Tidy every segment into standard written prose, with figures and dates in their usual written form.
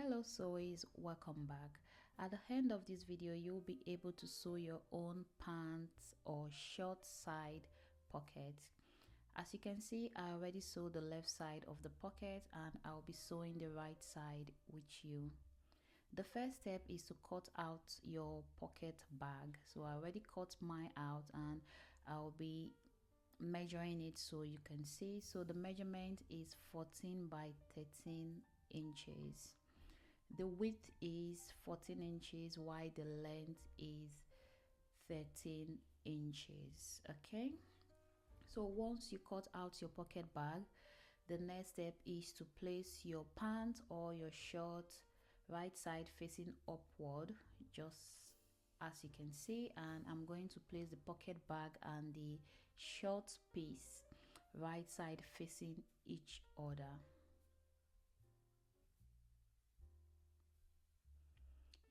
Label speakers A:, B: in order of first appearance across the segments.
A: Hello sewies, welcome back. At the end of this video you'll be able to sew your own pants or short side pocket. As you can see, I already sewed the left side of the pocket and I'll be sewing the right side with you. The first step is to cut out your pocket bag. So I already cut mine out and I'll be measuring it so you can see. So the measurement is 14 by 13 inches. The width is 14 inches while the length is 13 inches. Okay, so once you cut out your pocket bag, the next step is to place your pants or your short right side facing upward, just as you can see, and I'm going to place the pocket bag and the short piece right side facing each other.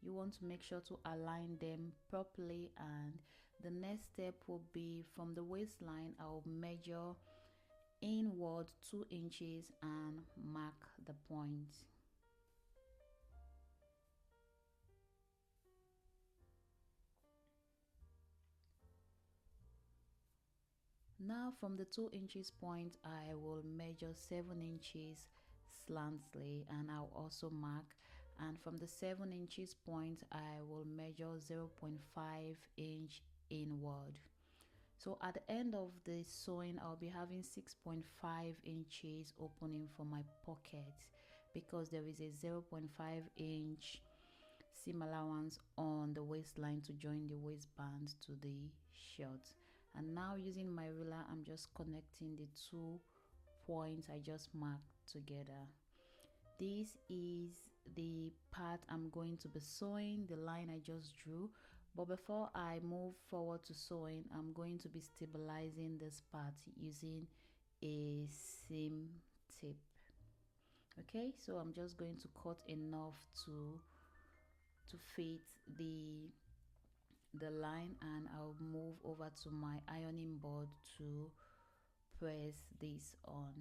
A: You want to make sure to align them properly, and the next step will be from the waistline. I'll measure inward 2 inches and mark the point. Now from the 2 inches point I will measure 7 inches slantly and I'll also mark, and from the 7 inches point I will measure 0.5 inch inward. So at the end of the sewing I'll be having 6.5 inches opening for my pocket because there is a 0.5 inch seam allowance on the waistline to join the waistband to the shirt. And now using my ruler I'm just connecting the 2 points I just marked together. This is the part I'm going to be sewing, the line I just drew. But before I move forward to sewing, I'm going to be stabilizing this part using a seam tip. Okay, so I'm just going to cut enough to fit the line, and I'll move over to my ironing board to press this on.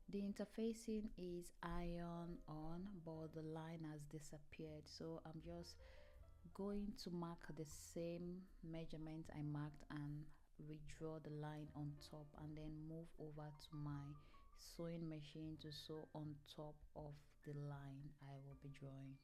A: The interfacing is iron on, but the line has disappeared, so I'm just going to mark the same measurement I marked and redraw the line on top, and then move over to my sewing machine to sew on top of the line I will be drawing.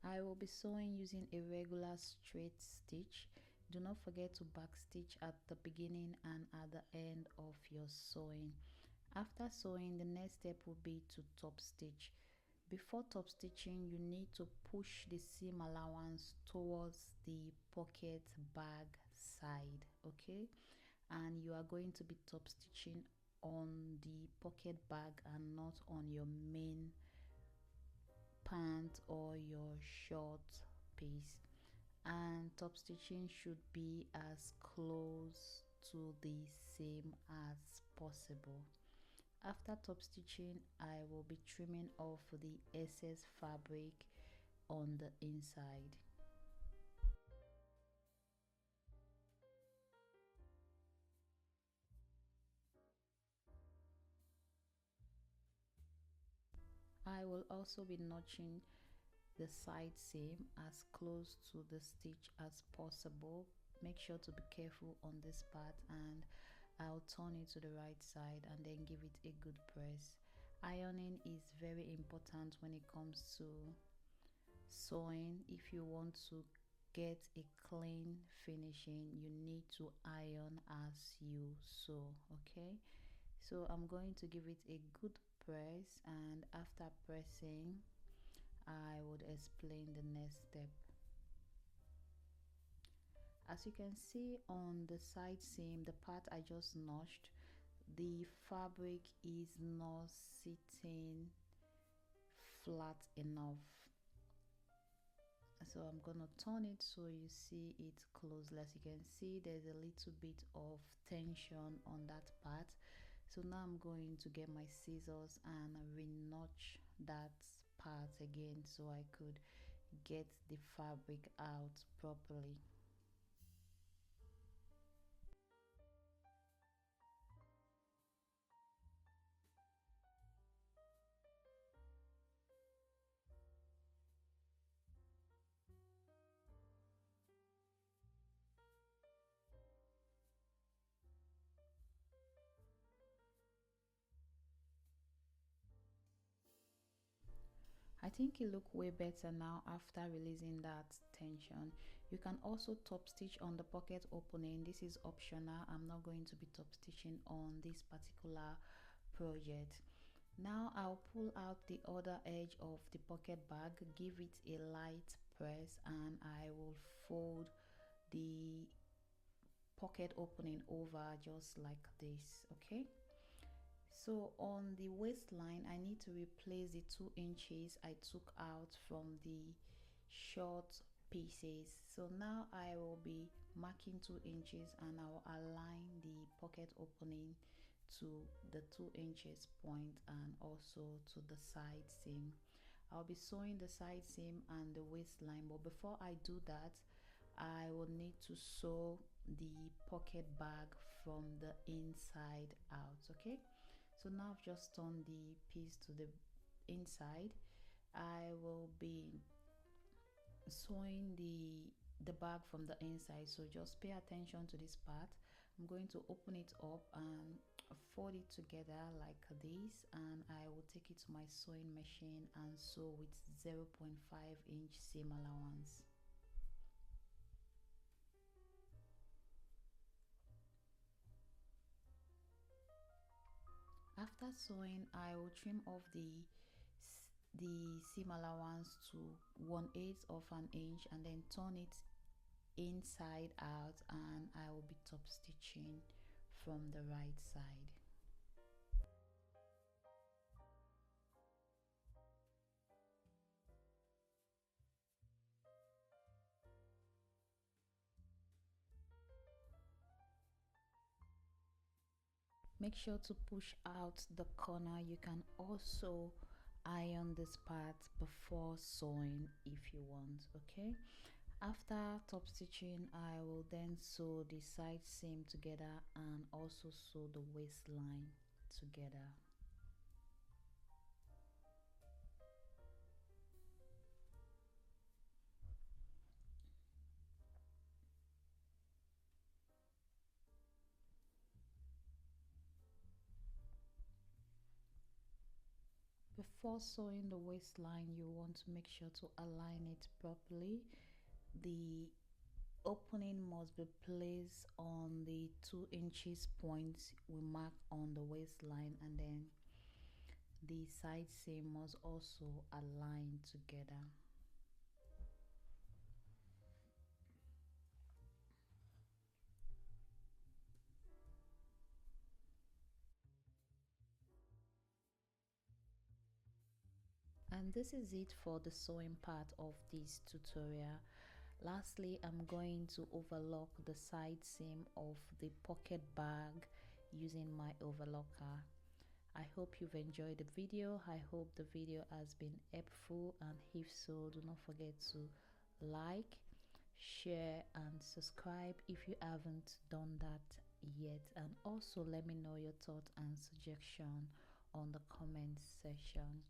A: I will be sewing using a regular straight stitch. Do not forget to back stitch at the beginning and at the end of your sewing. After sewing, the next step will be to top stitch. Before top stitching, you need to push the seam allowance towards the pocket bag side, okay? And you are going to be top stitching on the pocket bag and not on your main pant or your short piece. And top stitching should be as close to the same as possible. After top stitching, I will be trimming off the excess fabric on the inside. I will also be notching the side seam as close to the stitch as possible. Make sure to be careful on this part, and I'll turn it to the right side and then give it a good press. Ironing is very important when it comes to sewing. If you want to get a clean finishing, you need to iron as you sew. Okay, so I'm going to give it a good press, and after pressing I would explain the next step. As you can see on the side seam, the part I just notched, the fabric is not sitting flat enough, so I'm gonna turn it so you see it closely. As you can see, there's a little bit of tension on that part. So now I'm going to get my scissors and re-notch that part again so I could get the fabric out properly. I think it look way better now after releasing that tension. You can also top stitch on the pocket opening. This is optional. I'm not going to be top stitching on this particular project. Now I'll pull out the other edge of the pocket bag, give it a light press, and I will fold the pocket opening over just like this. Okay, so on the waistline I need to replace the 2 inches I took out from the short pieces. So now I will be marking 2 inches and I'll align the pocket opening to the 2 inches point and also to the side seam. I'll be sewing the side seam and the waistline, but before I do that I will need to sew the pocket bag from the inside out. Okay, so now I've just turned the piece to the inside. I will be sewing the bag from the inside, so just pay attention to this part. I'm going to open it up and fold it together like this, and I will take it to my sewing machine and sew with 0.5-inch seam allowance. After sewing, I will trim off the seam allowance to 1/8 of an inch and then turn it inside out, and I will be top stitching from the right side. Make sure to push out the corner. You can also iron this part before sewing if you want. Okay, after top stitching I will then sew the side seam together and also sew the waistline together. Before sewing the waistline, you want to make sure to align it properly. The opening must be placed on the 2 inches points we mark on the waistline, and then the side seam must also align together. And this is it for the sewing part of this tutorial. Lastly, I'm going to overlock the side seam of the pocket bag using my overlocker. I hope you've enjoyed the video. I hope the video has been helpful, and if so, do not forget to like, share and subscribe if you haven't done that yet, and also let me know your thoughts and suggestion on the comment section.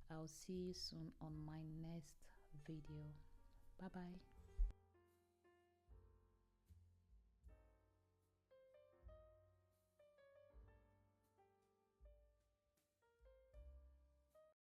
A: I'll see you soon on my next video. Bye bye.